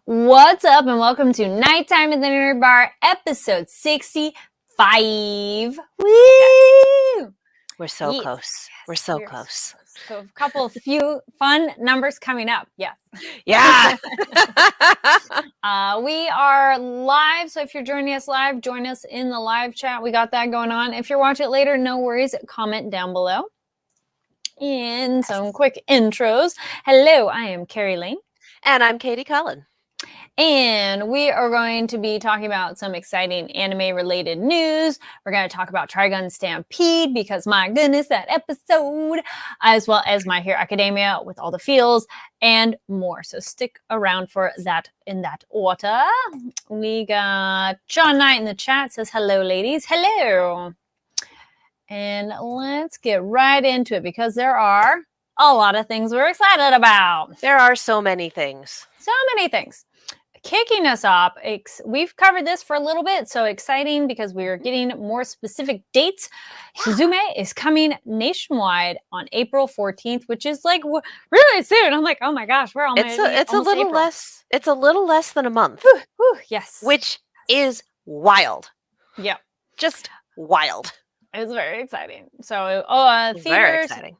What's up, and welcome to Nighttime at the Nerd Bar, episode 65. Woo! We're so Yes. close. We're so close. So a couple few fun numbers coming up. Yes. Yeah. We are live, so if you're joining us live, join us in the live chat. We got that going on. If you're watching it later, no worries. Comment down below. And some quick intros. Hello, I am Carrie Lane. And I'm Katie Cullen. And we are going to be talking about some exciting anime-related news. We're going to talk about Trigun Stampede because, my goodness, that episode, as well as My Hero Academia with all the feels and more. So stick around for that in that order. We got John Knight in the chat says, hello, ladies. Hello. And let's get right into it because there are a lot of things we're excited about. There are so many things. So many things. Kicking us off, we've covered this for a little bit, so exciting because we're getting more specific dates. Yeah. Suzume is coming nationwide on April 14th, which is like really soon. I'm like, oh my gosh, we're almost It's a little April. less. It's a little less than a month. Yes, which is wild. Yep, just wild. It's very exciting. So, theaters, very exciting.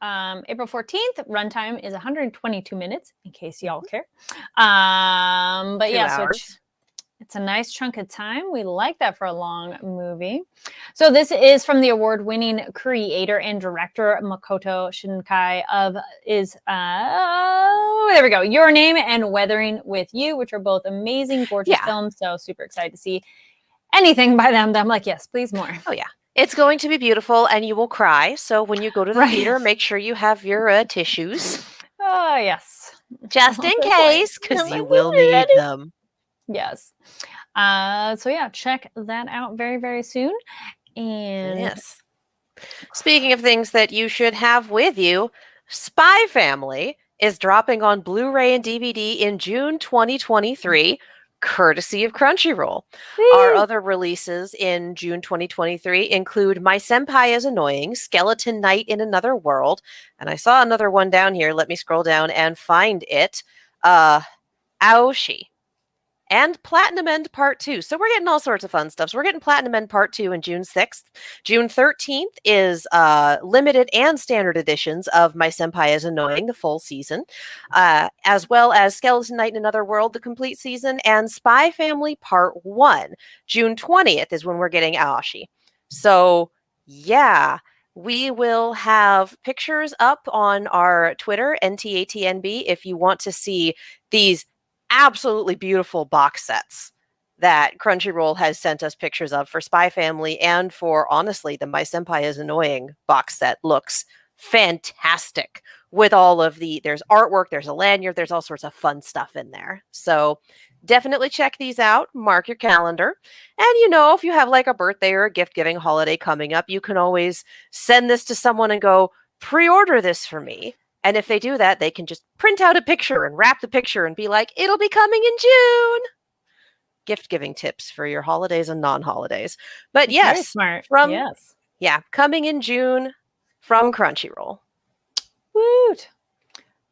April 14th, runtime is 122 minutes, in case y'all care. But 2 yeah, hours. so it's a nice chunk of time. We like that for a long movie. So this is from the award-winning creator and director Makoto Shinkai there we go, Your Name and Weathering with You, which are both amazing, gorgeous films. So super excited to see anything by them. I'm like, yes, please more. Oh yeah. It's going to be beautiful and you will cry. So when you go to the theater, make sure you have your tissues. Oh, yes. Just in case, because you will need them. Yes. So yeah, check that out very, very soon. And yes. Speaking of things that you should have with you, Spy Family is dropping on Blu-ray and DVD in June 2023. Courtesy of Crunchyroll. Our other releases in June 2023 include My Senpai is Annoying, Skeleton Knight in Another World, and I saw another one down here. Let me scroll down and find it. Aoshi. And Platinum End Part 2. So we're getting all sorts of fun stuff. So we're getting Platinum End Part 2 on June 6th. June 13th is limited and standard editions of My Senpai is Annoying, the full season, as well as Skeleton Knight in Another World, the complete season, and Spy Family Part 1. June 20th is when we're getting Aoshi. So, yeah. We will have pictures up on our Twitter, NTATNB, if you want to see these absolutely beautiful box sets that Crunchyroll has sent us pictures of for Spy Family, and for, honestly, the My Senpai is Annoying box set looks fantastic with all of there's artwork, there's a lanyard, there's all sorts of fun stuff in there. So definitely check these out, mark your calendar. And if you have like a birthday or a gift giving holiday coming up, you can always send this to someone and go, pre-order this for me. And if they do that, they can just print out a picture and wrap the picture and be like, it'll be coming in June. Gift-giving tips for your holidays and non-holidays. But yes, very smart. Coming in June from Crunchyroll. Woot.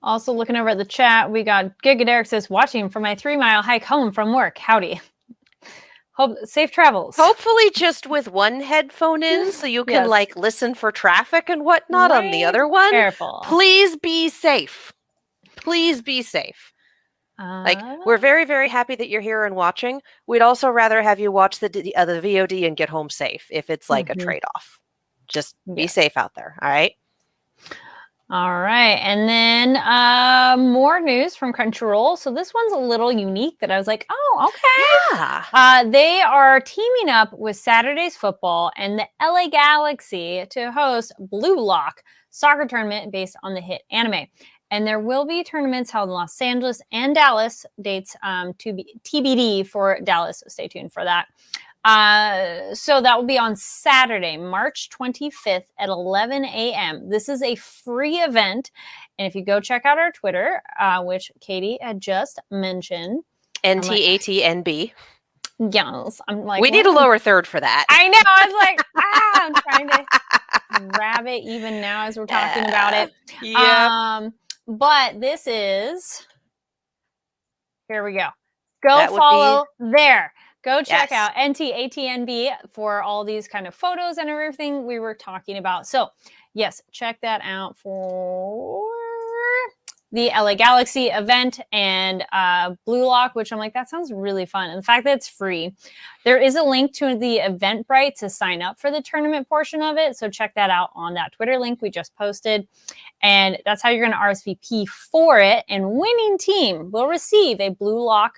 Also looking over at the chat, we got Giga Derek says, watching for my 3-mile hike home from work. Howdy. Hope safe travels. Hopefully just with one headphone in so you can listen for traffic and whatnot on the other one. Careful. Please be safe. Please be safe. We're very, very happy that you're here and watching. We'd also rather have you watch the VOD and get home safe if it's like a trade-off. Just be safe out there, all right? All right, and then more news from Crunchyroll. So this one's a little unique that I was like, oh, okay. Yeah. They are teaming up with Saturday's Football and the LA Galaxy to host Blue Lock soccer tournament based on the hit anime. And there will be tournaments held in Los Angeles and Dallas. Dates to be TBD for Dallas, so stay tuned for that. So that will be on Saturday, March 25th at 11 a.m. This is a free event. And if you go check out our Twitter, which Katie had just mentioned. NTATNB. Yes. I'm like, we need a lower third for that. I know. I was like, I'm trying to grab it even now as we're talking about it. Yeah. But this is, here we go. Go That would follow there. Go check Yes. out NTATNB for all these kind of photos and everything we were talking about. So, yes, check that out for the LA Galaxy event and Blue Lock, which I'm like, that sounds really fun. And the fact that it's free. There is a link to the Eventbrite to sign up for the tournament portion of it. So check that out on that Twitter link we just posted. And that's how you're going to RSVP for it. And winning team will receive a Blue Lock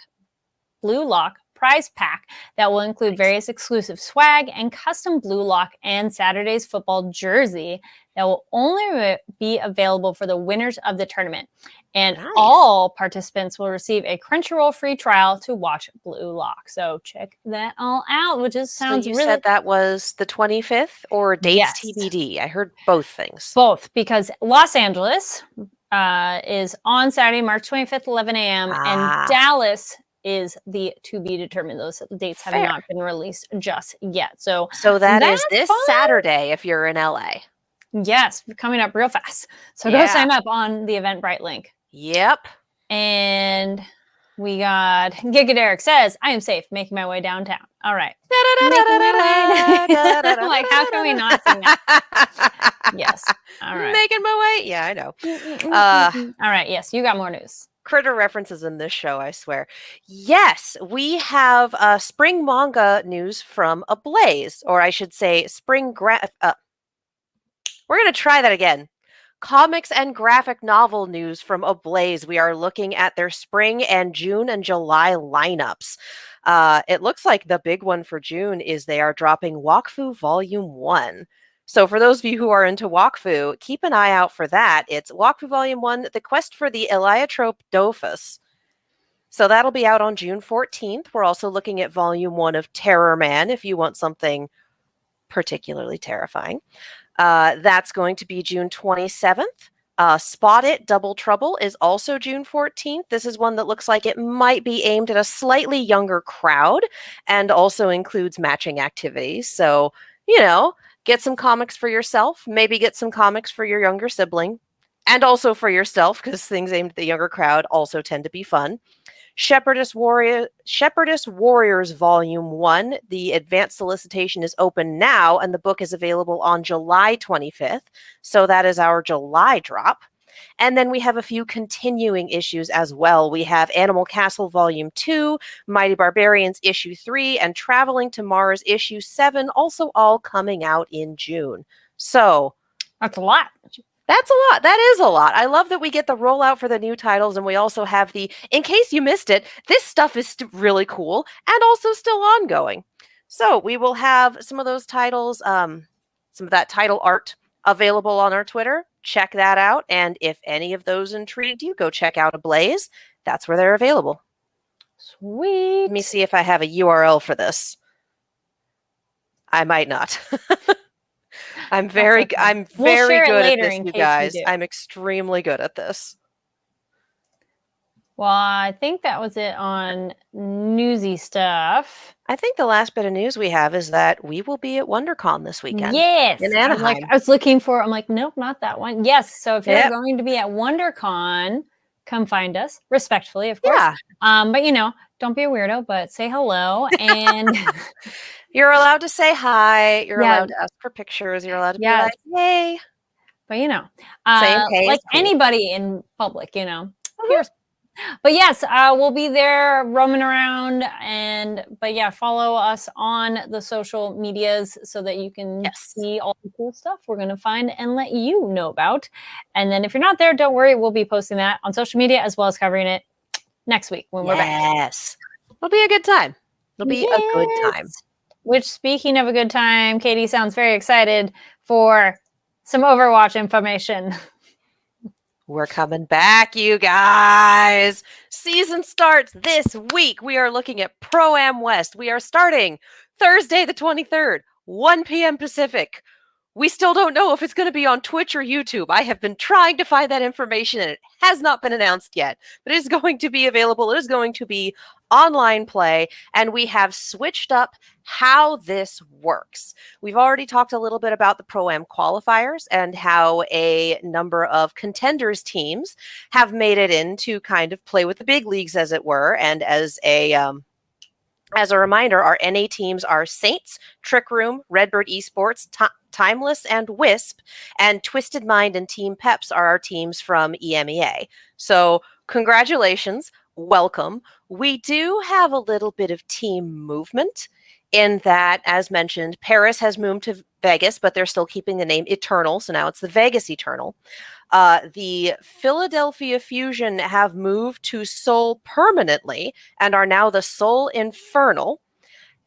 prize pack that will include various exclusive swag and custom Blue Lock and Saturday's football jersey that will only be available for the winners of the tournament. And all participants will receive a Crunchyroll free trial to watch Blue Lock. So check that all out, which just sounds really... So you said that was the 25th or dates TBD? I heard both things. Both, because Los Angeles is on Saturday, March 25th, 11 a.m. And Dallas is the to be determined. Those dates have not been released just yet. So that is this Saturday if you're in LA. Yes, coming up real fast. So go sign up on the Eventbrite link. Yep. And we got Giga says, I am safe, making my way downtown. All right. Like, how can we not sing that? Yes. All right. Making my way. Yeah, I know. All right. Yes, you got more news. Critter references in this show, I swear. Yes, we have spring manga news from Ablaze, or I should say spring we're going to try that again. Comics and graphic novel news from Ablaze. We are looking at their spring and June and July lineups. It looks like the big one for June is they are dropping Wakfu Volume 1. So for those of you who are into Wakfu, keep an eye out for that. It's Wakfu Volume 1, The Quest for the Eliotrope Dofus. So that'll be out on June 14th. We're also looking at Volume 1 of Terror Man if you want something particularly terrifying. That's going to be June 27th. Spot It, Double Trouble is also June 14th. This is one that looks like it might be aimed at a slightly younger crowd and also includes matching activities. So, you know, get some comics for yourself, maybe get some comics for your younger sibling, and also for yourself, because things aimed at the younger crowd also tend to be fun. Shepherdess Warriors Volume 1. The advanced solicitation is open now, and the book is available on July 25th. So that is our July drop. And then we have a few continuing issues as well. We have Animal Castle Volume 2, Mighty Barbarians Issue 3, and Traveling to Mars Issue 7, also all coming out in June. So that's a lot. That's a lot. That is a lot. I love that we get the rollout for the new titles, and we also have the, in case you missed it, this stuff is really cool and also still ongoing. So we will have some of those titles, some of that title art available on our Twitter. Check that out. And if any of those intrigued you, go check out Ablaze. That's where they're available. Sweet. Let me see if I have a URL for this. I might not. I'm very good at this, you guys. I'm extremely good at this. Well, I think that was it on newsy stuff. I think the last bit of news we have is that we will be at WonderCon this weekend. Yes. In Anaheim. I was looking for, I'm like, nope, not that one. Yes. So if you're going to be at WonderCon, come find us, respectfully, of course. Yeah. But, you know, don't be a weirdo, but say hello. And you're allowed to say hi. You're allowed to ask for pictures. You're allowed to be like, hey. But, you know, like anybody in public, you know, here's. But yes, we'll be there roaming around, but yeah, follow us on the social medias so that you can see all the cool stuff we're going to find and let you know about. And then if you're not there, don't worry, we'll be posting that on social media as well as covering it next week when we're back. Yes, it'll be a good time. It'll be a good time. Which, speaking of a good time, Katie sounds very excited for some Overwatch information. We're coming back, you guys. Season starts this week. We are looking at Pro-Am West. We are starting Thursday the 23rd, 1 p.m. Pacific, We still don't know if it's going to be on Twitch or YouTube. I have been trying to find that information and it has not been announced yet. But it is going to be available. It is going to be online play, and we have switched up how this works. We've already talked a little bit about the Pro-Am qualifiers and how a number of contenders teams have made it in to kind of play with the big leagues, as it were, and as a reminder, our NA teams are Saints, Trick Room, Redbird Esports, Timeless, and Wisp, and Twisted Mind and Team Peps are our teams from EMEA. So congratulations, welcome. We do have a little bit of team movement in that, as mentioned, Paris has moved to Vegas, but they're still keeping the name Eternal, so now it's the Vegas Eternal. The Philadelphia Fusion have moved to Seoul permanently and are now the Seoul Infernal.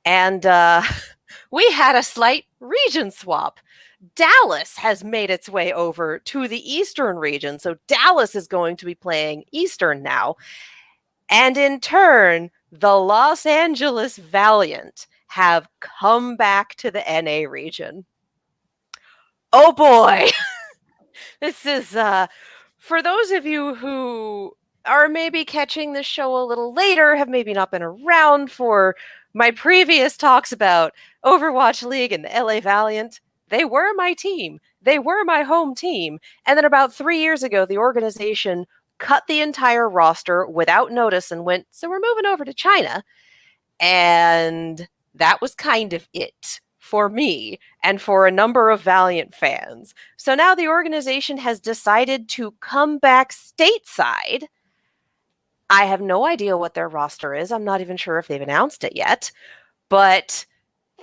And we had a slight region swap. Dallas has made its way over to the Eastern region, so Dallas is going to be playing Eastern now. And in turn, the Los Angeles Valiant have come back to the NA region. Oh boy! This is, for those of you who are maybe catching this show a little later, have maybe not been around for my previous talks about Overwatch League and the LA Valiant, they were my team. They were my home team. And then about 3 years ago, the organization cut the entire roster without notice and went, so we're moving over to China. And that was kind of it for me and for a number of Valiant fans. So now the organization has decided to come back stateside. I have no idea what their roster is. I'm not even sure if they've announced it yet. But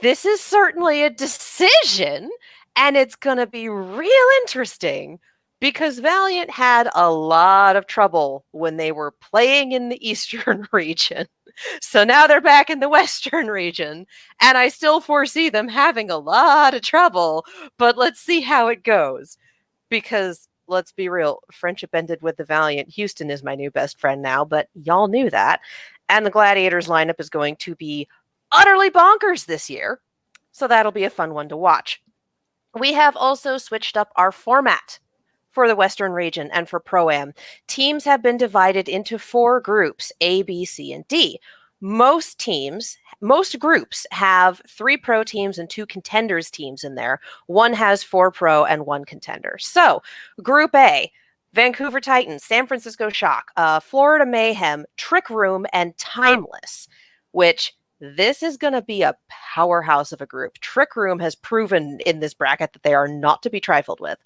this is certainly a decision, and it's going to be real interesting because Valiant had a lot of trouble when they were playing in the Eastern region. So now they're back in the Western region, and I still foresee them having a lot of trouble, but let's see how it goes. Because, let's be real, friendship ended with the Valiant. Houston is my new best friend now, but y'all knew that. And the Gladiators lineup is going to be utterly bonkers this year, so that'll be a fun one to watch. We have also switched up our format for the Western region and for Pro-Am. Teams have been divided into 4 groups, A, B, C, and D. Most groups have 3 pro teams and 2 contenders teams in there. One has 4 pro and 1 contender. So, Group A, Vancouver Titans, San Francisco Shock, Florida Mayhem, Trick Room, and Timeless, which this is going to be a powerhouse of a group. Trick Room has proven in this bracket that they are not to be trifled with.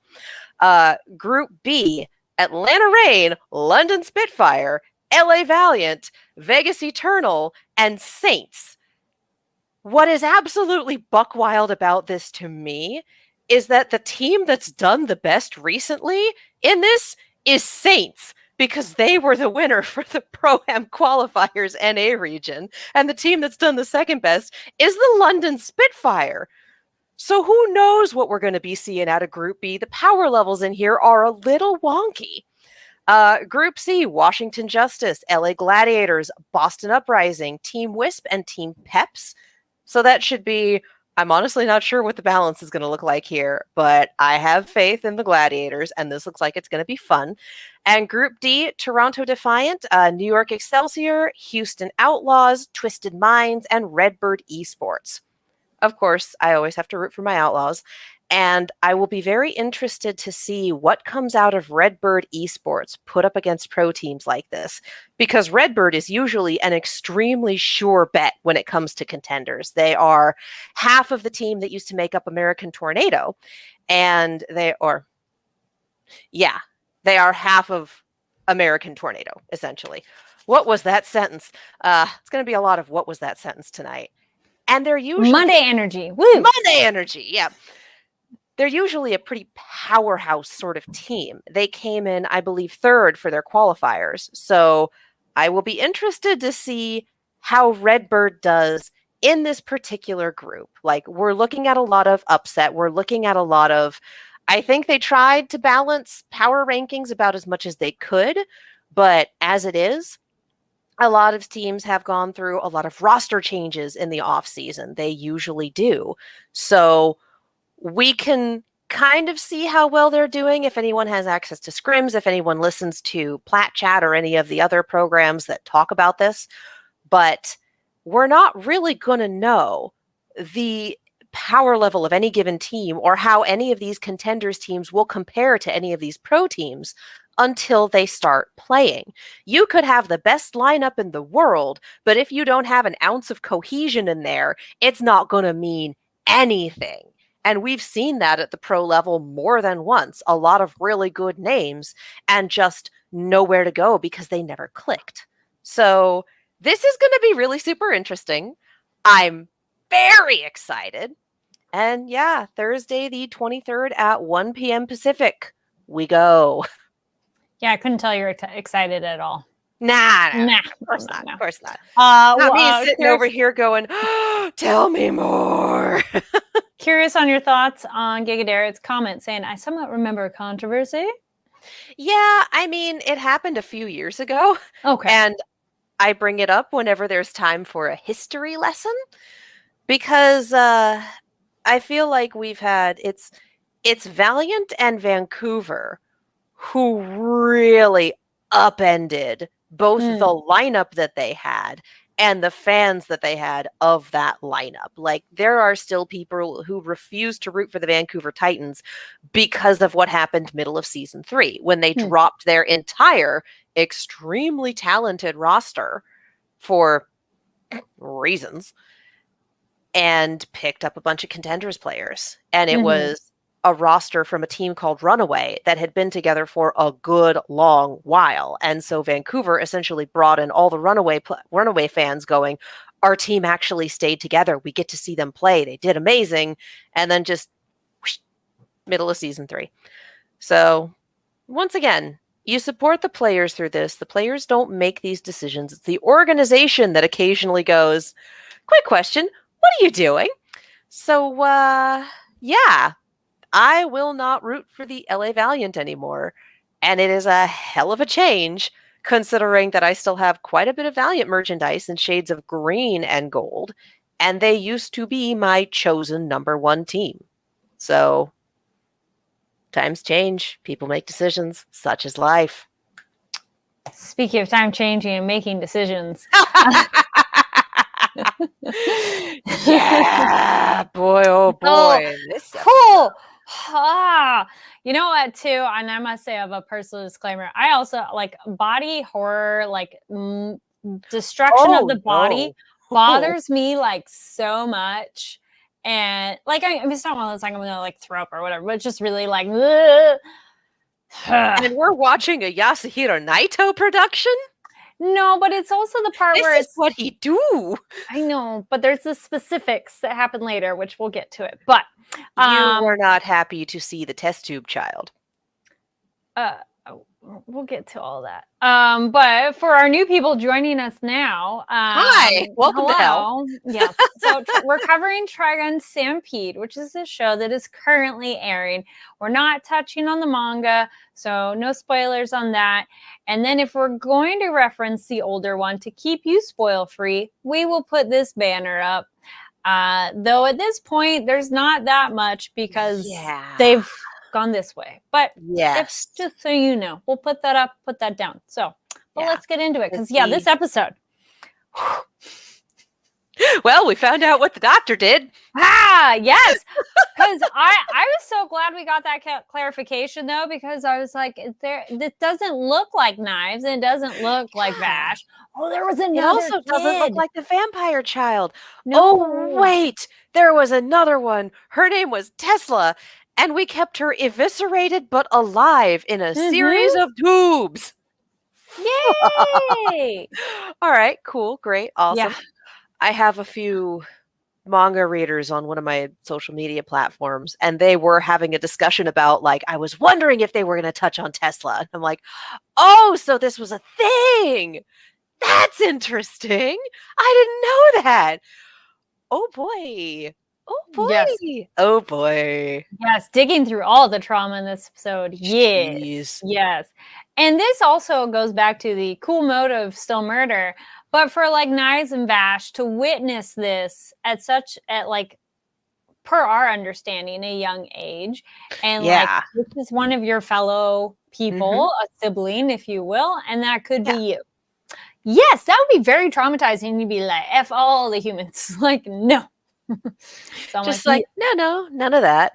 Group B, Atlanta Reign, London Spitfire, LA Valiant, Vegas Eternal, and Saints. What is absolutely buck wild about this to me is that the team that's done the best recently in this is Saints, because they were the winner for the Pro-Am qualifiers NA region, and the team that's done the second best is the London Spitfire. So who knows what we're going to be seeing out of Group B? The power levels in here are a little wonky. Group C, Washington Justice, LA Gladiators, Boston Uprising, Team Wisp, and Team Peps. So that should be, I'm honestly not sure what the balance is going to look like here, but I have faith in the Gladiators, and this looks like it's going to be fun. And Group D, Toronto Defiant, New York Excelsior, Houston Outlaws, Twisted Minds, and Redbird Esports. Of course, I always have to root for my Outlaws. And I will be very interested to see what comes out of Redbird Esports put up against pro teams like this, because Redbird is usually an extremely sure bet when it comes to contenders. They are half of the team that used to make up American Tornado, and they are half of American Tornado, essentially. What was that sentence? It's going to be a lot of what was that sentence tonight. And they're usually Monday energy. Woo! Monday energy, yeah. They're usually a pretty powerhouse sort of team. They came in, I believe, 3rd for their qualifiers. So I will be interested to see how Redbird does in this particular group. Like, we're looking at a lot of upset. We're looking at a lot of, I think they tried to balance power rankings about as much as they could. But as it is, a lot of teams have gone through a lot of roster changes in the off season. They usually do. So we can kind of see how well they're doing if anyone has access to scrims, if anyone listens to Plat Chat or any of the other programs that talk about this. But we're not really going to know the power level of any given team or how any of these contenders teams will compare to any of these pro teams until they start playing. You could have the best lineup in the world, but if you don't have an ounce of cohesion in there, it's not going to mean anything. And we've seen that at the pro level more than once. A lot of really good names and just nowhere to go because they never clicked. So this is going to be really super interesting. I'm very excited. And yeah, Thursday the 23rd at 1 p.m. Pacific, we go. Yeah, I couldn't tell you were excited at all. Nah, of course not. Of course not. Not me sitting over here going, oh, tell me more. Curious on your thoughts on Gigaderit's comment saying, I somewhat remember a controversy. Yeah, I mean, it happened a few years ago. Okay. And I bring it up whenever there's time for a history lesson because I feel like we've had it's Valiant and Vancouver who really upended both the lineup that they had and the fans that they had of that lineup. Like, there are still people who refuse to root for the Vancouver Titans because of what happened middle of season 3 when they dropped their entire extremely talented roster for reasons and picked up a bunch of contenders players. And it was a roster from a team called Runaway that had been together for a good long while. And so Vancouver essentially brought in all the Runaway fans going, our team actually stayed together. We get to see them play. They did amazing. And then just whoosh, middle of season 3. So once again, you support the players through this. The players don't make these decisions. It's the organization that occasionally goes, quick question, what are you doing? So, yeah, I will not root for the LA Valiant anymore. And it is a hell of a change, considering that I still have quite a bit of Valiant merchandise in shades of green and gold. And they used to be my chosen number 1 team. So, times change. People make decisions. Such is life. Speaking of time changing and making decisions. Yeah, boy, oh boy. This cool. You know what, too? And I must say, I have a personal disclaimer. I also like body horror, like destruction of the body bothers me like so much. And like, I mean, it's not one of those like I'm gonna like throw up or whatever, but it's just really like. And we're watching a Yasuhiro Naito production? No, but it's also the part this where is what he do. I know, but there's the specifics that happen later, which we'll get to it. But you were not happy to see the test tube child. We'll get to all that. But for our new people joining us now, hi, welcome to hell. Yes, so we're covering Trigun Stampede, which is a show that is currently airing. We're not touching on the manga, so no spoilers on that. And then if we're going to reference the older one to keep you spoil free, we will put this banner up. Though at this point, there's not that much because they've gone this way. But yes, just so you know, we'll put that up, put that down. So, but let's get into it because this episode. Well, we found out what the doctor did. Yes. Because I was so glad we got that clarification though, because I was like, this doesn't look like Knives and it doesn't look like Vash. Oh, there was another. It also doesn't look like the vampire child. No. Oh, wait, there was another one. Her name was Tesla. And we kept her eviscerated but alive in a series of tubes. Yay! All right, cool, great, awesome. Yeah. I have a few manga readers on one of my social media platforms, and they were having a discussion about, like, I was wondering if they were going to touch on Tesla. And I'm like, oh, so this was a thing. That's interesting. I didn't know that. Oh, boy. Oh, boy. Yes. Oh, boy. Yes, digging through all the trauma in this episode. Yes. Yes. And this also goes back to the cool motive, still murder. But for like Knives and Vash to witness this at like per our understanding, a young age. And like, Yeah. this is one of your fellow people, a sibling, if you will, and that could be you. Yes, that would be very traumatizing. You'd be like, F all the humans. Like, no. So I'm Just like, no, none of that.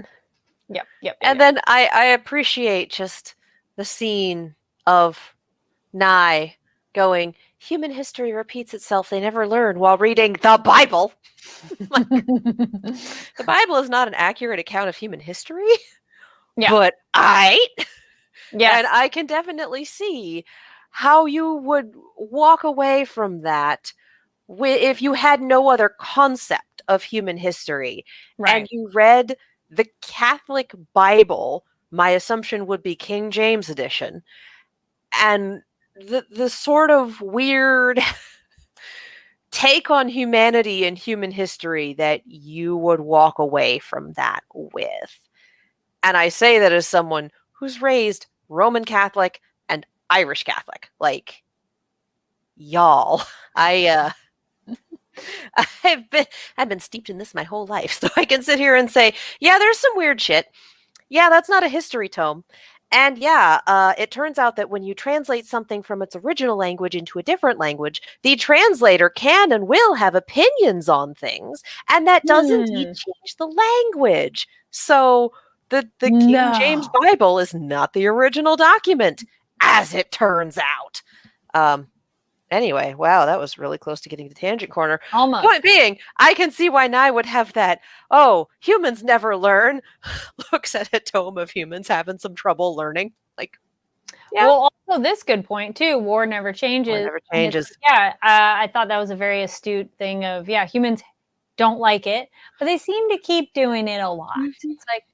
Yep. And then I appreciate just the scene of Nye going, human history repeats itself, they never learn, while reading the Bible. Like, the Bible is not an accurate account of human history, but and I can definitely see how you would walk away from that if you had no other concept of human history and you read the Catholic Bible. My assumption would be King James edition, and the sort of weird take on humanity and human history that you would walk away from that with. And I say that as someone who's raised Roman Catholic and Irish Catholic. Like, y'all, I've been steeped in this my whole life, so I can sit here and say, yeah, there's some weird shit. Yeah, that's not a history tome. And it turns out that when you translate something from its original language into a different language, the translator can and will have opinions on things, and that does indeed change the language. So the King James Bible is not the original document, as it turns out. Anyway, wow, that was really close to getting to Tangent Corner. Almost. Point being, I can see why Nye would have that, oh, humans never learn, looks at a tome of humans having some trouble learning. Like, yeah. Well, also this good point too, war never changes. War never changes. I thought that was a very astute thing of, humans don't like it, but they seem to keep doing it a lot. It's like,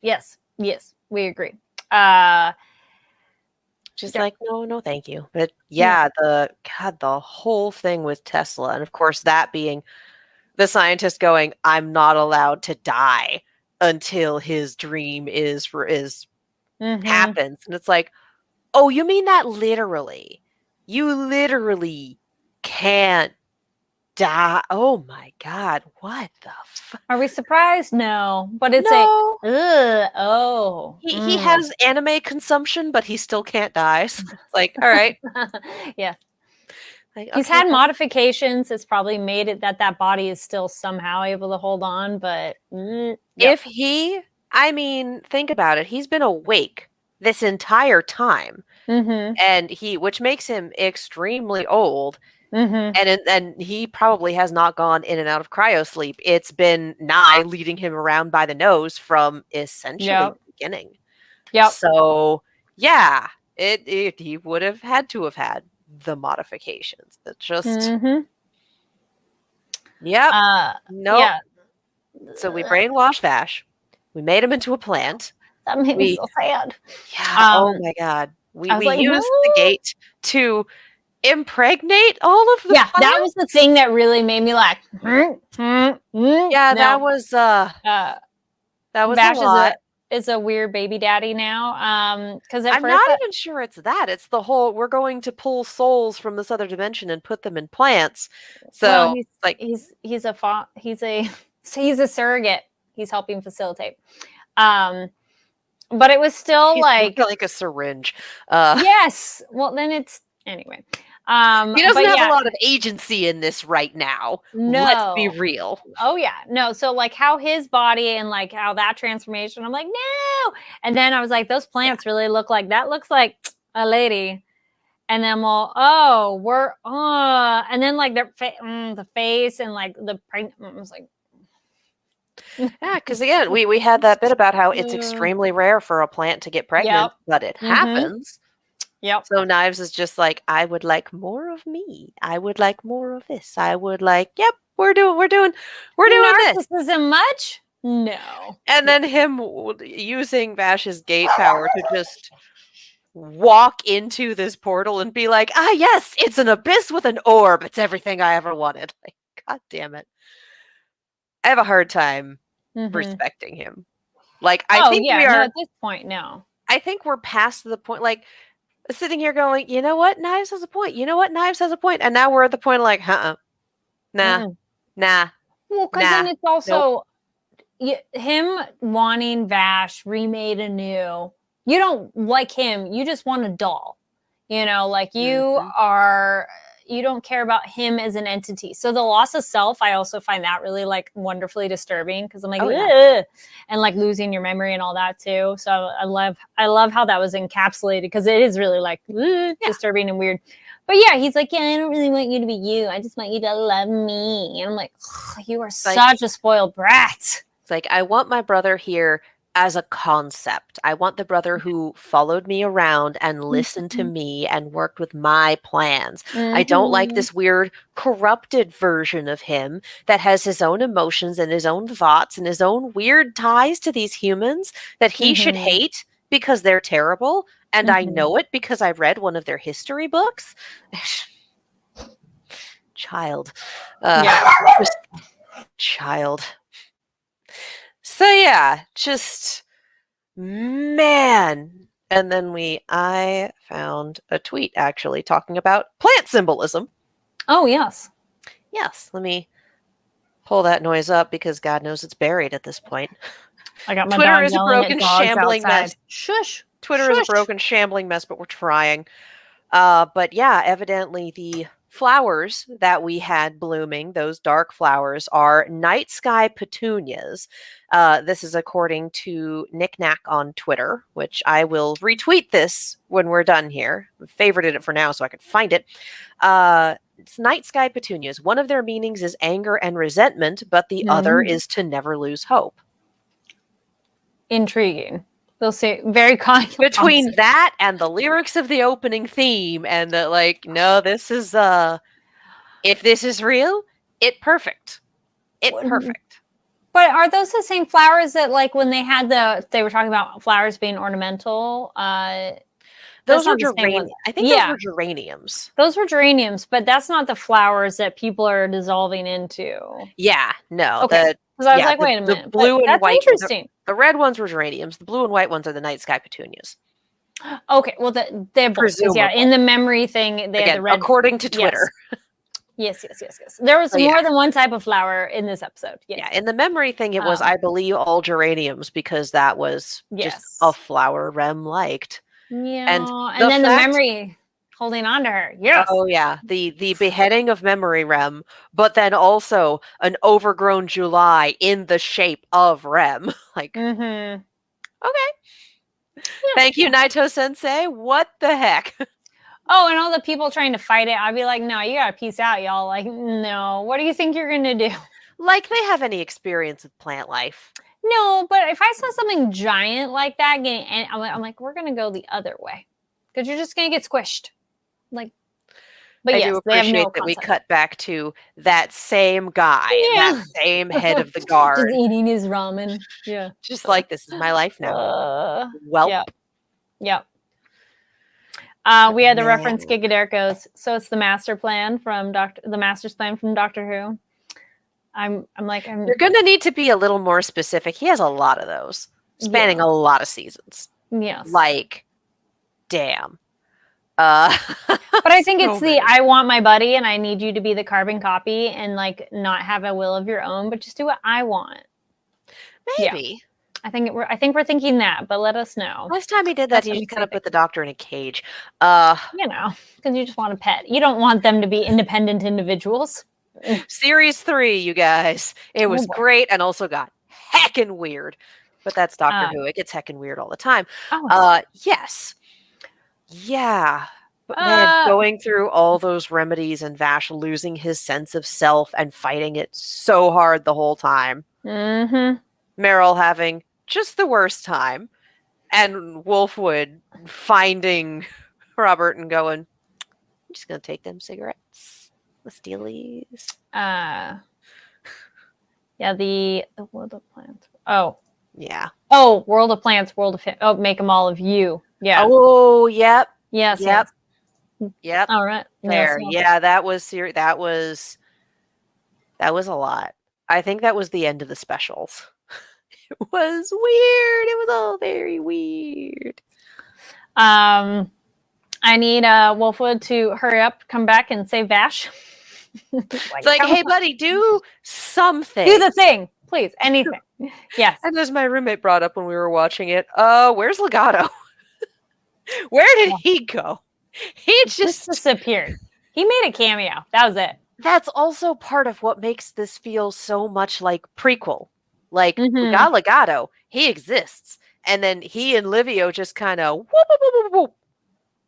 yes, we agree. She's like, no, thank you. But the whole thing with Tesla, and of course that being the scientist going, I'm not allowed to die until his dream is happens. And it's like, oh, you mean that literally? You literally can't die. Oh my God, what the fuck? Are we surprised? No, but it's he has anime consumption, but he still can't die. So it's like, all right. Yeah. Like, he's had modifications. It's probably made it that body is still somehow able to hold on. But if think about it. He's been awake this entire time, and which makes him extremely old. And he probably has not gone in and out of cryosleep. It's been Nye leading him around by the nose from essentially the beginning. So he would have had to have had the modifications. It just So we brainwashed Vash. We made him into a plant. That made me so sad. Yeah. Oh my God. We used the gate to impregnate all of the plants? That was the thing that really made me like that was Vash a lot. Is a weird baby daddy now, because I'm not even sure it's that. It's the whole, we're going to pull souls from this other dimension and put them in plants. So he's a surrogate. He's helping facilitate. But it was still like a syringe. Yes. Well, then it's anyway. He doesn't have a lot of agency in this right now. No. Let's be real. Oh yeah. No. So like how his body and like how that transformation, I'm like, no. And then I was like, those plants really look like, that looks like a lady. And then and then like the face and like the pregnant, I was like, yeah, because again, we had that bit about how it's extremely rare for a plant to get pregnant, but it happens. Yep. So Knives is just like, I would like more of me. I would like more of this. I would like, yep, we're doing this. Narcissism much? No. And then him using Vash's gate power to just walk into this portal and be like, yes, it's an abyss with an orb. It's everything I ever wanted. Like, God damn it. I have a hard time respecting him. Like, I think we are at this point. No, I think we're past the point. Like, sitting here going, you know what, Knives has a point. You know what, Knives has a point. And now we're at the point of like, nah. Well, because then it's also him wanting Vash remade anew. You don't like him. You just want a doll. You know, like you don't care about him as an entity. So the loss of self, I also find that really like wonderfully disturbing because I'm like, and like losing your memory and all that too. So I love how that was encapsulated because it is really like disturbing and weird. But yeah, he's like, yeah, I don't really want you to be you. I just want you to love me. And I'm like, you are such a spoiled brat. It's like, I want my brother here as a concept. I want the brother who followed me around and listened to me and worked with my plans. I don't like this weird corrupted version of him that has his own emotions and his own thoughts and his own weird ties to these humans that he should hate because they're terrible. And I know it because I read one of their history books. Child. Child. So yeah, just man. And then I found a tweet actually talking about plant symbolism. Oh, yes. Yes, let me pull that noise up because God knows it's buried at this point. I got my Twitter dog is a broken, shambling outside. mess. Shush. Twitter is a broken, shambling mess, but we're trying. But yeah, evidently the flowers that we had blooming, those dark flowers, are night sky petunias. This is according to Knickknack on Twitter, which I will retweet this when we're done here. I've favorited it for now so I can find it. It's night sky petunias. One of their meanings is anger and resentment, but the other is to never lose hope. Intriguing. They'll say very kind. Between that and the lyrics of the opening theme and the like, no, this is if this is real, it perfect. But are those the same flowers that like when they were talking about flowers being ornamental? Those are geraniums. I think those were geraniums. Those were geraniums, but that's not the flowers that people are dissolving into. Yeah, no. Okay. Because I was like, wait a minute. The blue and white. Interesting. The red ones were geraniums. The blue and white ones are the night sky petunias. Okay. Well, they're both. Yeah. In the memory thing, they have the red. According to Twitter. Yes. There was more than one type of flower in this episode. Yes. Yeah. In the memory thing, it was, I believe, all geraniums because that was just a flower Rem liked. Yeah. And then the memory holding on to her. Yes. Oh yeah. The beheading of Memory Rem, but then also an overgrown July in the shape of Rem. Like okay. Yeah. Thank you, Naito Sensei. What the heck? Oh, and all the people trying to fight it, I'd be like, no, you gotta peace out, y'all. Like, no, what do you think you're gonna do? Like they have any experience with plant life. No, but if I saw something giant like that, I'm like, we're gonna go the other way. Because you're just gonna get squished. Like, but I do appreciate that we cut back to that same guy, and that same head of the guard. Just eating his ramen. Yeah. Just like, this is my life now. Yep. We had the reference Gigaderek goes, so it's the master plan from the master's plan from Doctor Who. I'm like, you're gonna need to be a little more specific. He has a lot of those, spanning a lot of seasons. Yes. Like, damn. But I think it's I want my buddy and I need you to be the carbon copy and like not have a will of your own, but just do what I want. Maybe. Yeah. I think we're thinking that, but let us know. Last time he did that, he just kind of put the Doctor in a cage. Because you just want a pet. You don't want them to be independent individuals. Series 3, you guys. It was great and also got heckin' weird. But that's Doctor Who. It gets heckin' weird all the time. Yes. Yeah. But man, going through all those remedies and Vash losing his sense of self and fighting it so hard the whole time. Meryl having just the worst time. And Wolfwood finding Robert and going, I'm just going to take them cigarettes. The Steelies. The World of Plants. Oh. Yeah. Oh, World of Plants, World of make them all of you. Yeah. Oh, yep. Yes. Yep. All right. There. Yeah, that was that was a lot. I think that was the end of the specials. It was weird. It was all very weird. I need Wolfwood to hurry up, come back and save Vash. It's like, hey buddy, do something. Do the thing. Please, anything. Yes. And as my roommate brought up when we were watching it, where's Legato? Where did he go? He Just disappeared. He made a cameo. That was it. That's also part of what makes this feel so much like prequel. Like, we Mhm. got Legato, he exists. And then he and Livio just kind of whoop, whoop, whoop, whoop, whoop,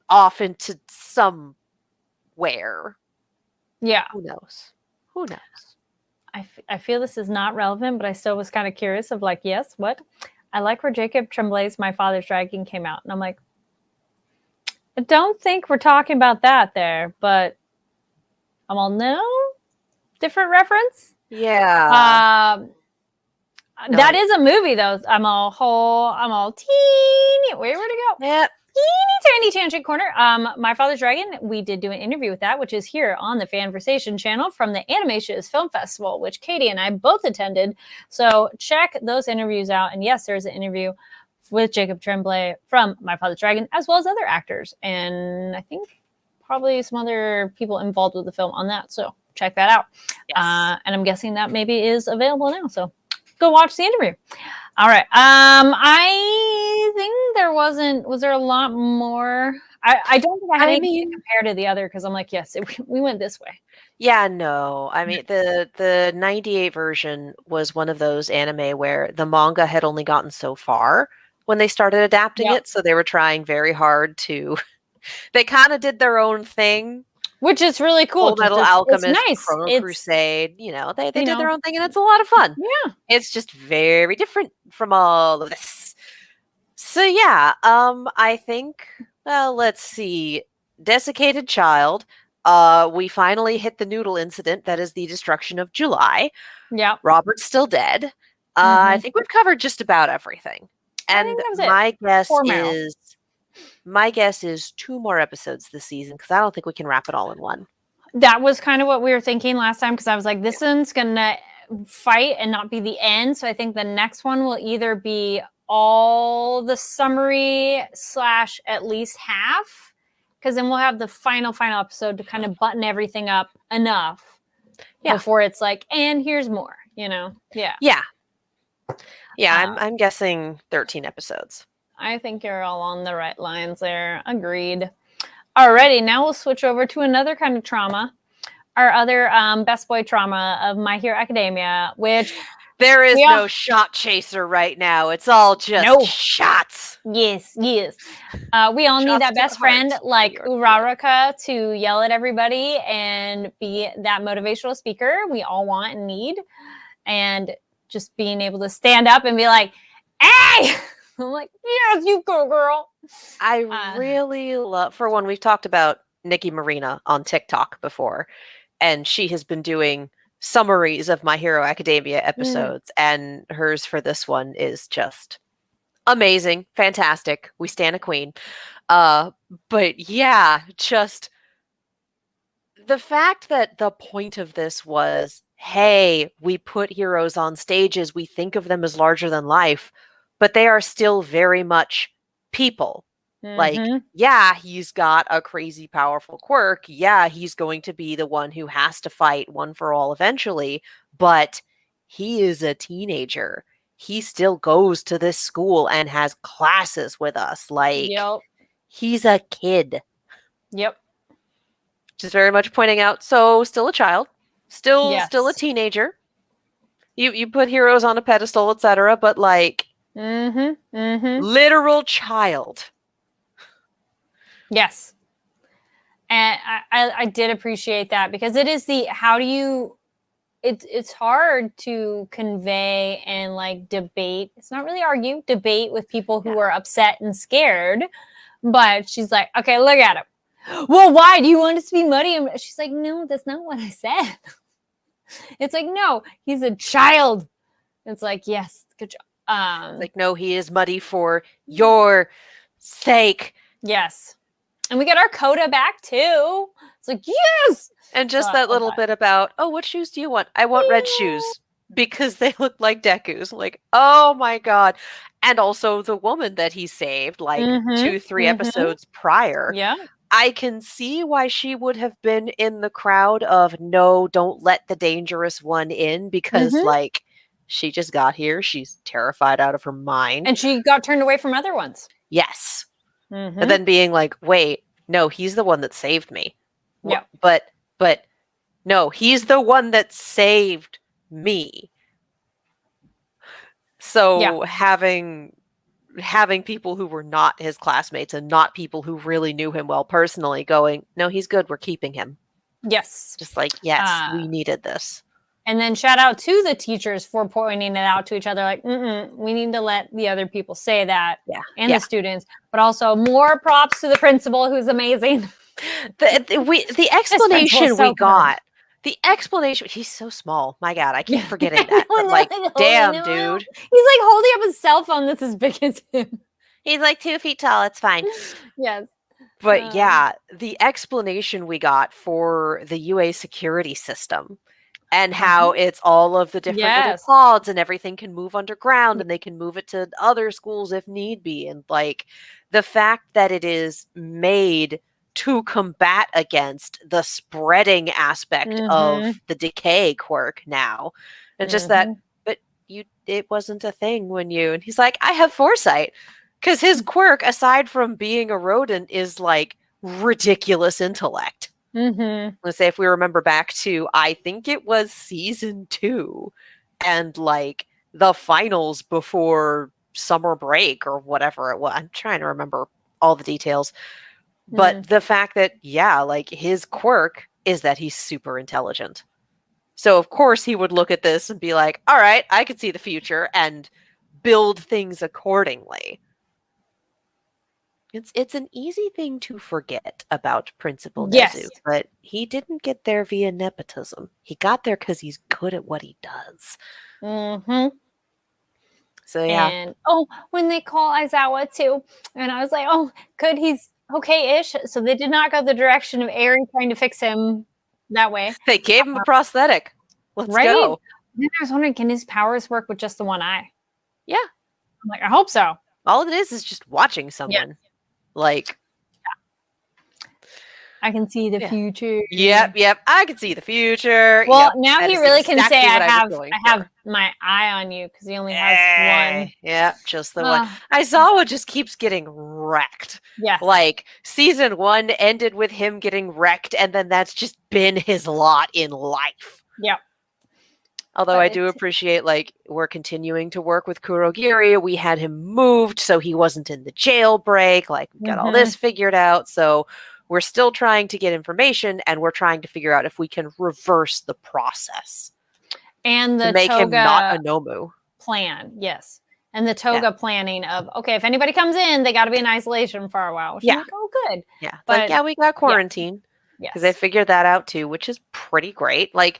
off into somewhere. Yeah. Who knows? Who knows? I feel this is not relevant, but I still was kind of curious of like, yes, what? I like where Jacob Tremblay's My Father's Dragon came out. And I'm like, I don't think we're talking about that there, but I'm all, no? Different reference? Yeah. No, that is a movie though. I'm all teeny. Where'd it go? yeah. Teeny tiny tangent corner. My Father's Dragon. We did do an interview with that, which is here on the Fanversation channel from the Animatious Film Festival, which Katie and I both attended. So check those interviews out. And yes, there's an interview with Jacob Tremblay from My Father's Dragon, as well as other actors, and I think probably some other people involved with the film on that. So check that out. Yes. And I'm guessing that maybe is available now. So go watch the interview. All right. I think was there a lot more? I don't think I had anything to compare to the other because I'm like, yes, we went this way. Yeah, no. I mean, the 98 version was one of those anime where the manga had only gotten so far when they started adapting it. So they were trying very hard to, they kind of did their own thing. Which is really cool. Full Metal Alchemist, nice. Chrono Crusade, they did their own thing and it's a lot of fun. Yeah. It's just very different from all of this. So yeah, I think, well, let's see. Desiccated Child. We finally hit the noodle incident. That is the destruction of July. Yeah. Robert's still dead. I think we've covered just about everything. And my guess is 2 more episodes this season because I don't think we can wrap it all in one. That was kind of what we were thinking last time because I was like, this one's gonna fight and not be the end. So I think the next one will either be all the summary / at least half, because then we'll have the final episode to kind of button everything up enough before it's like, and here's more, Yeah, I'm guessing 13 episodes. I think you're all on the right lines there. Agreed. Alrighty, now we'll switch over to another kind of trauma. Our other best boy trauma of My Hero Academia, which there is no shot chaser right now. It's all just shots. Yes. We all need that best friend like Uraraka to yell at everybody and be that motivational speaker we all want and need. And just being able to stand up and be like, hey! I'm like, yes, you go, girl. I really love, for one, we've talked about Nikki Marina on TikTok before, and she has been doing summaries of My Hero Academia episodes, and hers for this one is just amazing, fantastic. We stand a queen. But yeah, just the fact that the point of this was, hey, we put heroes on stages, we think of them as larger than life, but they are still very much people. Like, yeah, he's got a crazy powerful quirk. Yeah, he's going to be the one who has to fight one for all eventually, but he is a teenager. He still goes to this school and has classes with us. Like, he's a kid. Yep. Just very much pointing out, so still a child, still a teenager. You put heroes on a pedestal, etc., but like, literal child. Yes. And I did appreciate that because it is it's hard to convey and like debate. It's not really argue, debate with people who are upset and scared. But she's like, okay, look at him. Well, why do you want us to be muddy? And she's like, no, that's not what I said. It's like, no, he's a child. It's like, yes, good job. Like, no, he is muddy for your sake. Yes. And we get our coda back too. It's like, yes. And just that little bit about, oh, what shoes do you want? I want red shoes because they look like Deku's. Like, oh my God. And also the woman that he saved like 2-3 episodes prior. Yeah. I can see why she would have been in the crowd of, no, don't let the dangerous one in, because like, She just got here. She's terrified out of her mind. And she got turned away from other ones. Yes. Mm-hmm. And then being like, wait, no, he's the one that saved me. Yeah. But no, he's the one that saved me. So having people who were not his classmates and not people who really knew him well personally going, no, he's good. We're keeping him. Yes. Just like, yes, we needed this. And then shout out to the teachers for pointing it out to each other. Like, we need to let the other people say that. Yeah. And the students. But also more props to the principal, who's amazing. The explanation we got. The explanation, he's so small. My God, I keep forgetting that. But like, damn, dude. He's like holding up his cell phone that's as big as him. He's like 2 feet tall. It's fine. Yes. But yeah, the explanation we got for the UA security system and how it's all of the different little pods and everything can move underground and they can move it to other schools if need be. And like the fact that it is made to combat against the spreading aspect of the decay quirk now. And just that, but it wasn't a thing when you, and he's like, I have foresight. Because his quirk, aside from being a rodent, is like ridiculous intellect. Let's say if we remember back to, I think it was season 2 and like the finals before summer break or whatever it was. I'm trying to remember all the details. But the fact that, yeah, like his quirk is that he's super intelligent. So of course he would look at this and be like, all right, I can see the future and build things accordingly. It's an easy thing to forget about Principal Nezu, but he didn't get there via nepotism. He got there because he's good at what he does. So yeah. And when they call Aizawa too, and I was like, good, he's okay-ish. So they did not go the direction of Eri trying to fix him that way. They gave him a prosthetic. Let's go. Then I was wondering, can his powers work with just the one eye? Yeah. I'm like, I hope so. All it is just watching someone. Like, I can see the future. Yep. I can see the future. Well, now he really can say, I have my eye on you because he only has one. Yeah, just the one. Aizawa just keeps getting wrecked. Yeah. Like, season 1 ended with him getting wrecked, and then that's just been his lot in life. Yep. Although I do appreciate, like, we're continuing to work with Kurogiri. We had him moved so he wasn't in the jailbreak. Like, we got all this figured out. So we're still trying to get information, and we're trying to figure out if we can reverse the process. And the to make Toga him not a Nomu. Plan, yes. And the Toga planning of, okay, if anybody comes in, they got to be in isolation for a while. Which I'm like, good. Yeah. But like, we got quarantine. Because they figured that out too, which is pretty great. Like,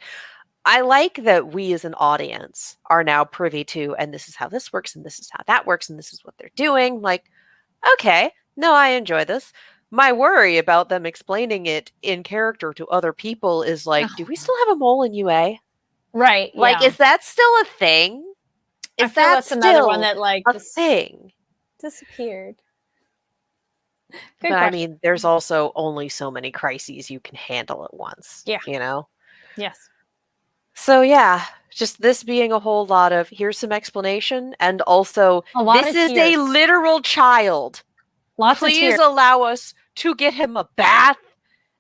I like that we as an audience are now privy to, and this is how this works, and this is how that works, and this is what they're doing. Like, okay, no, I enjoy this. My worry about them explaining it in character to other people is like, do we still have a mole in UA? Right. Like, is that still a thing? Is that that's another one that like a thing? Disappeared. But I mean, there's also only so many crises you can handle at once. Yeah. You know? Yes. So yeah, just this being a whole lot of, here's some explanation, and also, this is a literal child. Please allow us to get him a bath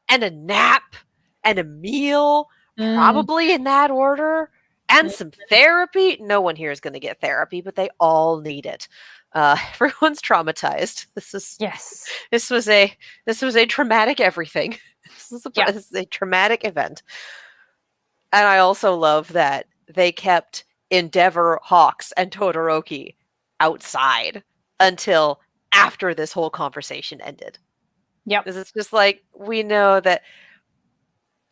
and a nap and a meal, probably in that order, and some therapy. No one here is going to get therapy, but they all need it. Everyone's traumatized. This was a traumatic everything. This is a traumatic event. And I also love that they kept Endeavor, Hawks, and Todoroki outside until after this whole conversation ended. Yep. Because it's just like, we know that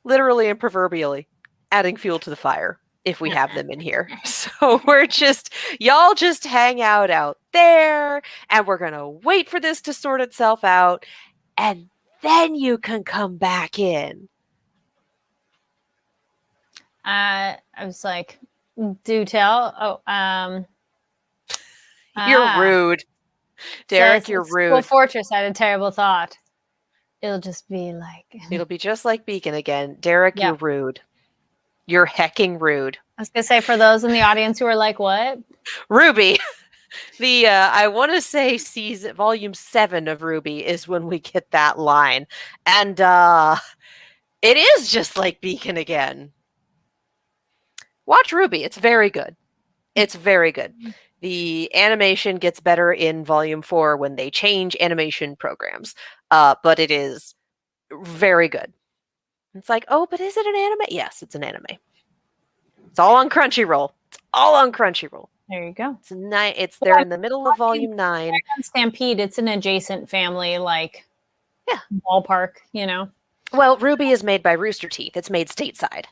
literally and proverbially adding fuel to the fire if we have them in here. So we're just, y'all just hang out there, and we're going to wait for this to sort itself out, and then you can come back in. I was like, do tell. You're rude. Derek, you're rude. School Fortress had a terrible thought. It'll just be like... It'll be just like Beacon again. Derek, you're rude. You're hecking rude. I was gonna say, for those in the audience who are like, "What?" Ruby. The I want to say season volume 7 of Ruby is when we get that line. And it is just like Beacon again. Watch Ruby. It's very good. It's very good. The animation gets better in volume 4 when they change animation programs. But it is very good. It's like, oh, but is it an anime? Yes, it's an anime. It's all on Crunchyroll. It's all on Crunchyroll. There you go. It's there in the middle of volume 9. Trigun Stampede, it's an adjacent family, like, yeah, ballpark, you know. Well, Ruby is made by Rooster Teeth. It's made stateside.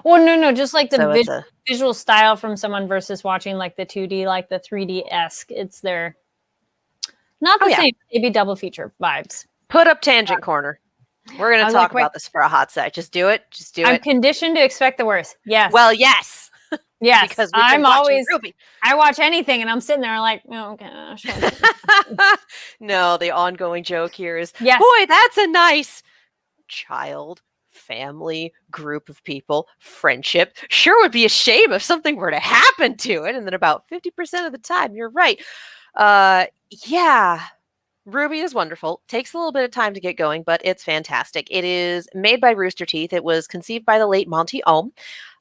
Well, no, just like the So visual style from someone versus watching like the 2D, like the 3D-esque. It's their not the same, maybe double feature vibes. Put up Tangent Corner. We're going to talk about this for a hot sec. Just do it. Just do it. I'm conditioned to expect the worst. Yes. Well, yes. Yes. Because I'm always Ruby. I watch anything and I'm sitting there like, oh gosh. No, the ongoing joke here is, yes. Boy, that's a nice child, family, group of people, friendship. Sure would be a shame if something were to happen to it. And then about 50% of the time, you're right. Yeah. Ruby is wonderful. Takes a little bit of time to get going, but it's fantastic. It is made by Rooster Teeth. It was conceived by the late Monty Ohm.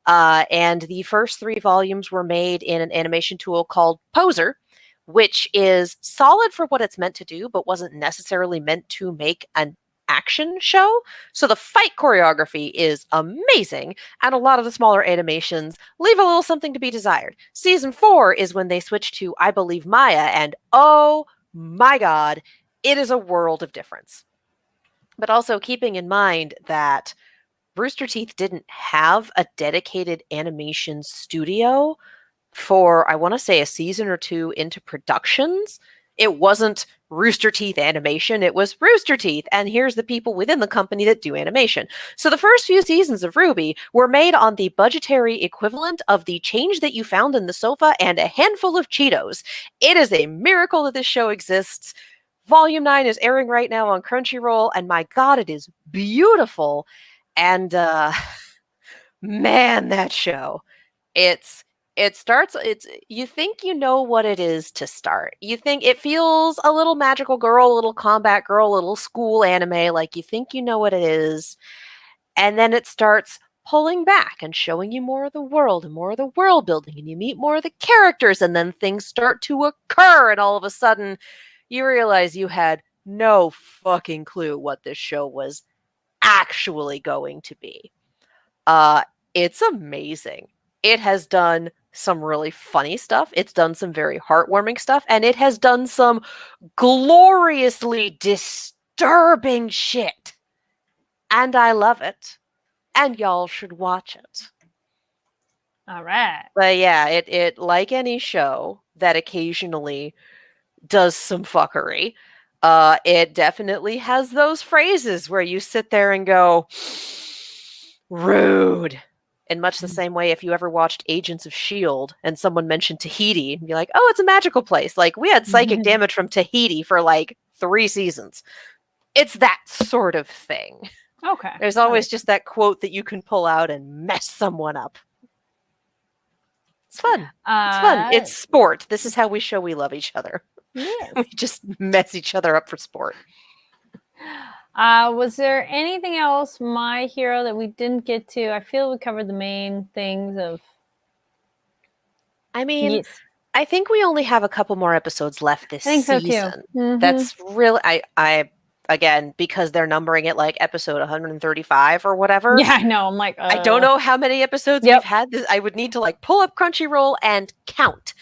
And the first 3 volumes were made in an animation tool called Poser, which is solid for what it's meant to do, but wasn't necessarily meant to make an action show. So the fight choreography is amazing, and a lot of the smaller animations leave a little something to be desired. Season 4 is when they switch to I Believe Maya, and oh my God, it is a world of difference. But also keeping in mind that Rooster Teeth didn't have a dedicated animation studio for, I want to say, a season or 2 into productions. It wasn't Rooster Teeth Animation, it was Rooster Teeth, and here's the people within the company that do animation. So the first few seasons of Ruby were made on the budgetary equivalent of the change that you found in the sofa and a handful of Cheetos. It is a miracle that this show exists. Volume 9 is airing right now on Crunchyroll, and my God, it is beautiful. And man, that show. You think you know what it is to start. You think it feels a little magical girl, a little combat girl, a little school anime, like you think you know what it is. And then it starts pulling back and showing you more of the world and more of the world building, and you meet more of the characters, and then things start to occur, and all of a sudden you realize you had no fucking clue what this show was actually going to be. It's amazing. It has done some really funny stuff. It's done some very heartwarming stuff, and it has done some gloriously disturbing shit. And I love it. And y'all should watch it. All right. But yeah, it like any show that occasionally does some fuckery, it definitely has those phrases where you sit there and go, rude. In much the same way, if you ever watched Agents of S.H.I.E.L.D. and someone mentioned Tahiti, and be like, oh, it's a magical place. Like, we had psychic damage from Tahiti for like 3 seasons. It's that sort of thing. Okay. There's always just that quote that you can pull out and mess someone up. It's fun. It's fun. It's sport. This is how we show we love each other. Yes. We just mess each other up for sport. Was there anything else, My Hero, that we didn't get to? I feel we covered the main things of... I mean, yes. I think we only have a couple more episodes left this season. So too. Mm-hmm. That's really... I again, because they're numbering it like episode 135 or whatever. Yeah, I know. I'm like... I don't know how many episodes we've had. I would need to like pull up Crunchyroll and count.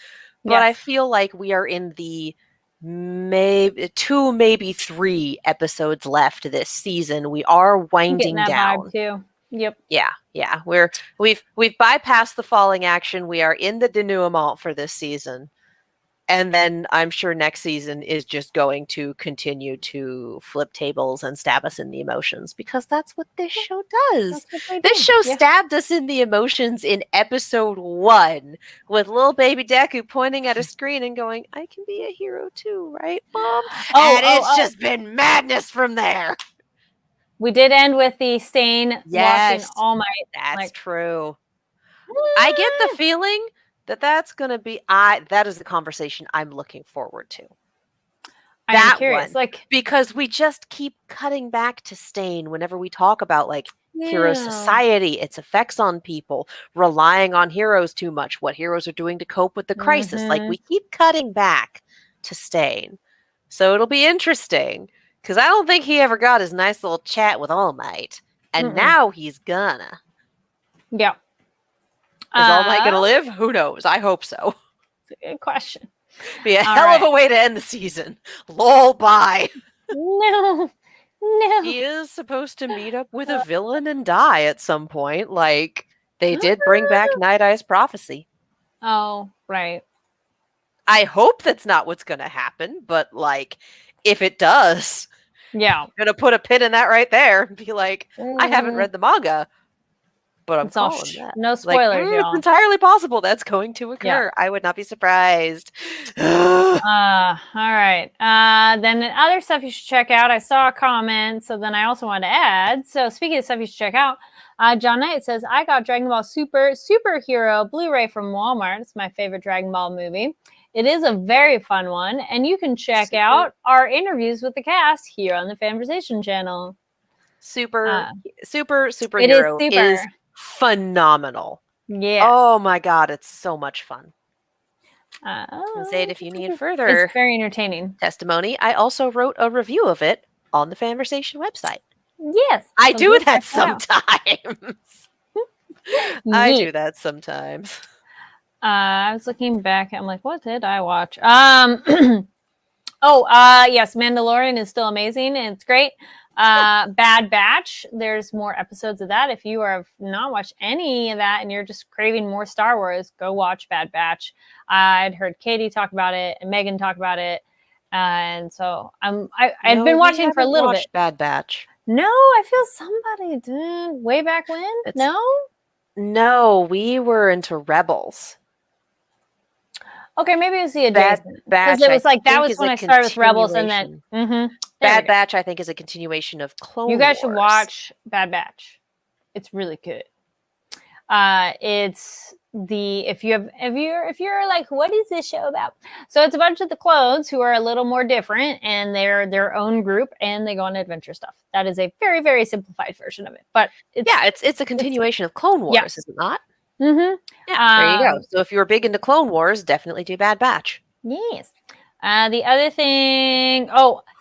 But I feel like we are in the... maybe 2, maybe 3 episodes left this season. We are winding that down. Vibe too. Yep. Yeah. We've bypassed the falling action. We are in the denouement for this season. And then I'm sure next season is just going to continue to flip tables and stab us in the emotions, because that's what this show does. This show stabbed us in the emotions in episode 1 with little baby Deku pointing at a screen and going, I can be a hero too, right, Mom? And it's just been madness from there. We did end with the Stain watching Yes, All Might. that's Like, true. I get the feeling that that's going to be that is the conversation I'm looking forward to. I am That curious. one, Like, because we just keep cutting back to Stain whenever we talk about like hero yeah. society, its effects on people, relying on heroes too much, what heroes are doing to cope with the crisis. Like Mm-hmm. we keep cutting back to Stain. So it'll be interesting because I don't think he ever got his nice little chat with All Might. And Mm-mm. now he's gonna. Yeah. Is All Might gonna Uh, live? Who knows? I hope so. Good question. Be a All hell of right. a way to end the season. Lol, bye. No, no. He is supposed to meet up with a villain and die at some point. Like, they did bring back Night Eye's prophecy. Oh, right. I hope that's not what's gonna happen, but like, if it does, Yeah. I'm gonna put a pin in that right there and be like, I haven't Mm, read the manga, but I'm it's all calling that. no Like, spoilers, it's y'all. entirely possible that's going to Yeah. occur. I would not be surprised. All right. Then other stuff you should check out. I saw a comment, so then I also wanted to add. So speaking of stuff you should check out, John Knight says, I got Dragon Ball Superhero Blu-ray from Walmart. It's my favorite Dragon Ball movie. It is a very fun one, and you can check out our interviews with the cast here on the Fanversation channel. Superhero It is is super. phenomenal. Yes. Oh my god, it's so much fun. Uh, And say it if you need further It's very entertaining. testimony. I also wrote a review of it on the Fanversation website. Yes. I so do go that check it out. sometimes. I Yes. do that sometimes. I was looking back. I'm like, what did I watch? Yes, Mandalorian is still amazing and it's great. Bad Batch. There's more episodes of that. If you have not watched any of that and you're just craving more Star Wars, go watch Bad Batch. I'd heard Katie talk about it and Megan talk about it, and so I've been watching for a little bit. Bad Batch. No, I feel somebody did way back when. No, we were into Rebels. Okay, maybe it was the adjacent Batch. because it was like that think was is when a I started with Rebels, and then continuation. Bad Batch, I think, is a continuation of Clone Wars. you guys should watch Bad Batch. It's really good. It's if you're like, what is this show about? So it's a bunch of the clones who are a little more different, and they're their own group, and they go on adventure stuff. That is a very, very simplified version of it, but it's a continuation of Clone Wars, yes. is it not? Mm-hmm. Yeah, there you go. So if you were big into Clone Wars, definitely do Bad Batch. Yes. The other thing,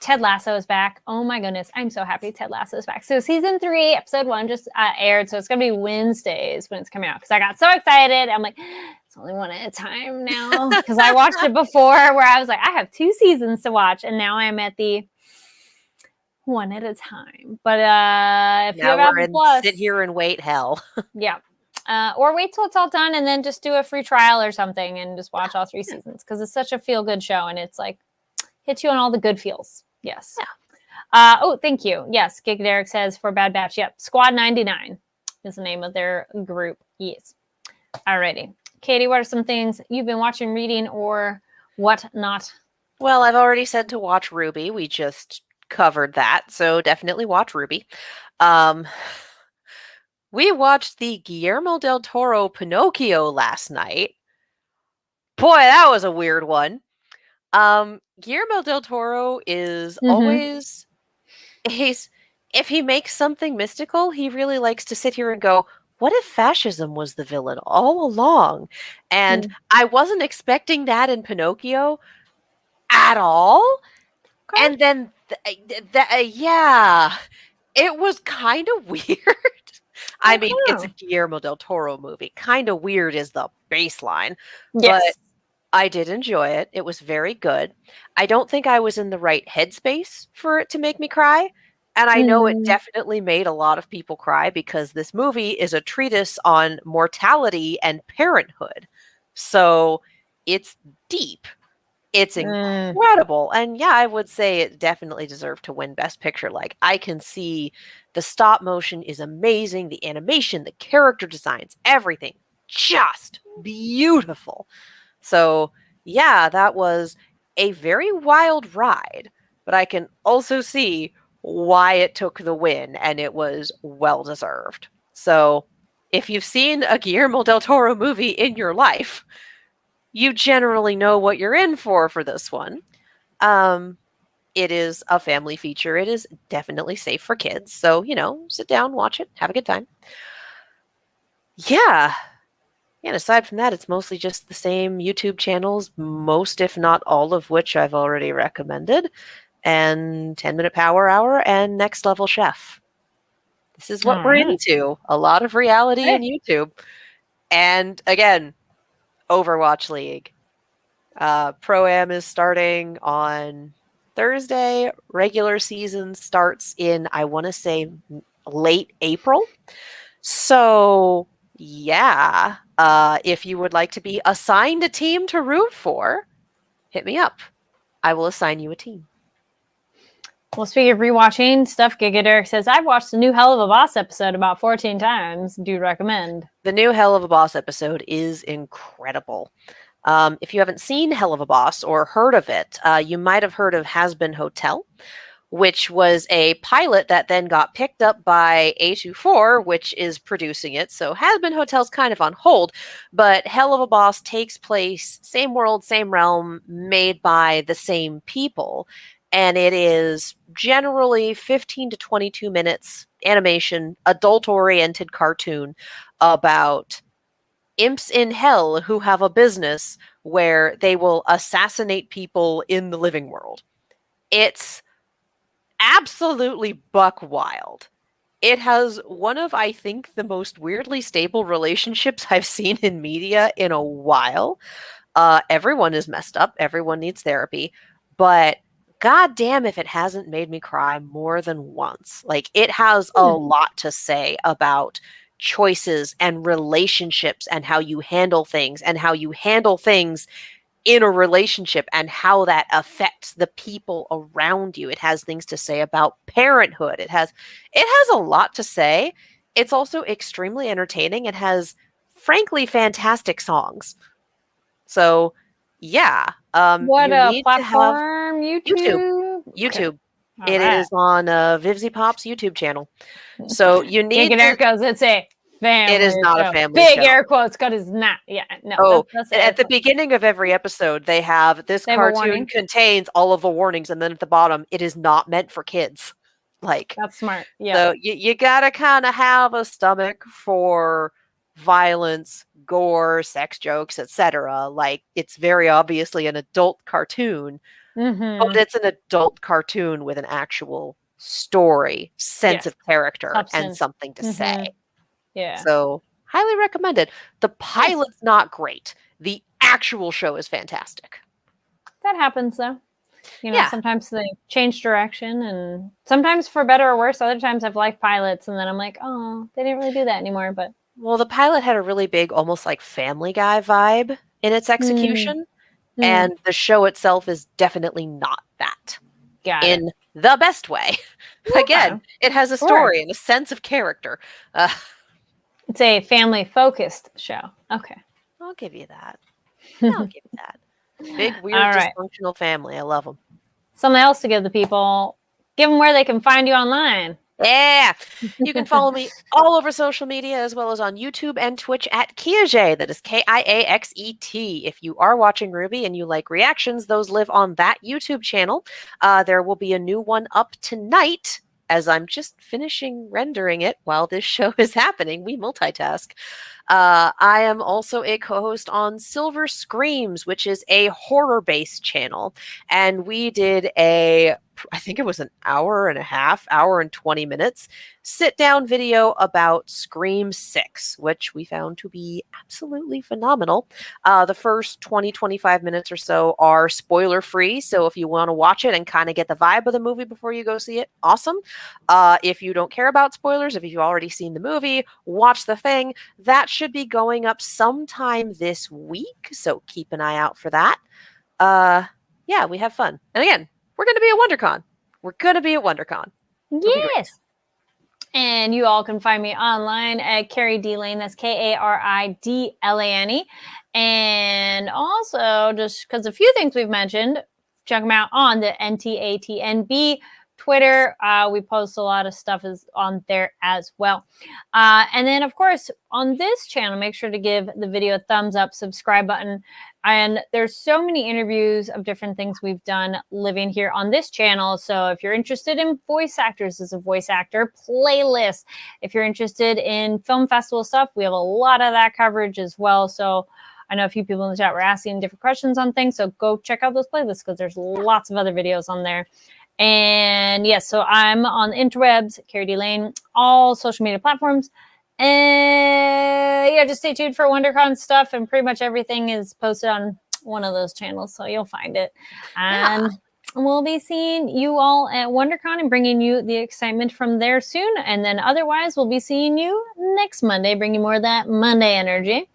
Ted Lasso is back. Oh my goodness, I'm so happy Ted Lasso is back. So season 3, episode 1 just aired, so it's gonna be Wednesdays when it's coming out because I got so excited. I'm like, it's only one at a time now because I watched it before where I was like, I have 2 seasons to watch, and now I'm at the one at a time. But if now you have we're Apple Plus, sit here and wait hell. yeah. Or wait till it's all done and then just do a free trial or something and just watch all 3 seasons because it's such a feel-good show and it's like hits you on all the good feels. Yes. Yeah. Thank you. Yes, Gig Derek says for Bad Batch. Yep, Squad 99 is the name of their group. Yes. Alrighty, Katie, what are some things you've been watching, reading, or what not? Well, I've already said to watch Ruby. We just covered that, so definitely watch Ruby. We watched the Guillermo del Toro Pinocchio last night. Boy, that was a weird one. Guillermo del Toro is always if he makes something mystical, he really likes to sit here and go, what if fascism was the villain all along? And I wasn't expecting that in Pinocchio at all. Okay. And then it was kind of weird. I mean, it's a Guillermo del Toro movie. Kind of weird is the baseline. Yes. But I did enjoy it. It was very good. I don't think I was in the right headspace for it to make me cry. And I know it definitely made a lot of people cry because this movie is a treatise on mortality and parenthood. So it's deep. It's incredible. And yeah, I would say it definitely deserved to win Best Picture. Like, I can see the stop motion is amazing. The animation, the character designs, everything just beautiful. So yeah, that was a very wild ride. But I can also see why it took the win, and it was well deserved. So, if you've seen a Guillermo del Toro movie in your life, you generally know what you're in for this one. It is a family feature. It is definitely safe for kids. So, sit down, watch it, have a good time. Yeah. And aside from that, it's mostly just the same YouTube channels, most, if not all of which I've already recommended, and 10-Minute Power Hour and Next Level Chef. This is what we're into. A lot of reality in YouTube. And again, Overwatch League. Pro-Am is starting on Thursday. Regular season starts in, I want to say, late April. So, yeah, if you would like to be assigned a team to root for, hit me up. I will assign you a team. Well, speaking of rewatching stuff, Giga Derek says, I've watched the new Hell of a Boss episode about 14 times. Do recommend. The new Hell of a Boss episode is incredible. If you haven't seen Hell of a Boss or heard of it, you might have heard of Has Been Hotel, which was a pilot that then got picked up by A24, which is producing it. So Has Been Hotel's kind of on hold, but Hell of a Boss takes place, same world, same realm, made by the same people. And it is generally 15 to 22 minutes animation, adult-oriented cartoon about imps in hell who have a business where they will assassinate people in the living world. It's absolutely buck wild. It has one of, I think, the most weirdly stable relationships I've seen in media in a while. Everyone is messed up. Everyone needs therapy. But goddamn if it hasn't made me cry more than once. Like, it has a lot to say about choices and relationships and how you handle things in a relationship and how that affects the people around you. It has things to say about parenthood. It has a lot to say. It's also extremely entertaining. It has, frankly, fantastic songs. So, yeah. What you need platform? to have YouTube? YouTube. Okay. It is on Vivzy Pop's YouTube channel. So you need Giga Derek goes, it's a family It is not show. a family Big show. air quotes, because it's not. Yeah, no. Oh, that's at the beginning of every episode, they have this cartoon contains all of the warnings, and then at the bottom, it is not meant for kids. Like, that's smart. Yeah. So you gotta kind of have a stomach for violence, gore, sex jokes, etc. Like, it's very obviously an adult cartoon, but it's an adult cartoon with an actual story, sense of character, and something to say. Yeah. So, highly recommended. The pilot's not great. The actual show is fantastic. That happens, though. Sometimes they change direction, and sometimes for better or worse. Other times I've liked pilots, and then I'm like, oh, they didn't really do that anymore. But well, the pilot had a really big, almost like Family Guy vibe in its execution, and the show itself is definitely not that. In the best way. Again, it has a story and a sense of character. It's a family-focused show. Okay. I'll give you that. Big, weird, dysfunctional family. I love them. Something else to give the people. Give them where they can find you online. Yeah. You can follow me all over social media, as well as on YouTube and Twitch at Kiaxet. That is Kiaxet. If you are watching RWBY and you like reactions, those live on that YouTube channel. There will be a new one up tonight, as I'm just finishing rendering it while this show is happening. We multitask. I am also a co-host on Silver Screams, which is a horror-based channel. And we did I think it was an hour and 20 minutes, sit-down video about Scream 6, which we found to be absolutely phenomenal. The first 20-25 minutes or so are spoiler-free, so if you want to watch it and kind of get the vibe of the movie before you go see it, awesome. If you don't care about spoilers, if you've already seen the movie, watch the thing. That should be going up sometime this week, so keep an eye out for that. Yeah, we have fun. And again, we're going to be at WonderCon. Yes. And you all can find me online at Carrie D Lane. That's KARIDLANE. And also, just because a few things we've mentioned, check them out on the NTATNB Twitter. We post a lot of stuff is on there as well. And then, of course, on this channel, make sure to give the video a thumbs up, subscribe button. And there's so many interviews of different things we've done living here on this channel. So if you're interested in voice actors as a voice actor, playlist. If you're interested in film festival stuff, we have a lot of that coverage as well. So I know a few people in the chat were asking different questions on things. So go check out those playlists because there's lots of other videos on there. And yes, so I'm on the interwebs, Carrie D. Lane, all social media platforms. And yeah, just stay tuned for WonderCon stuff, and pretty much everything is posted on one of those channels, so you'll find it. And we'll be seeing you all at WonderCon and bringing you the excitement from there soon. And then otherwise, we'll be seeing you next Monday, bringing more of that Monday energy.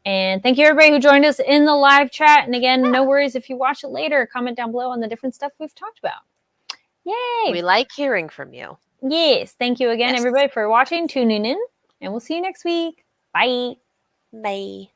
And thank you, everybody who joined us in the live chat. And again, no worries if you watch it later. Comment down below on the different stuff we've talked about. Yay! We like hearing from you. Yes. Thank you again, everybody, for watching, tuning in. And we'll see you next week. Bye. Bye.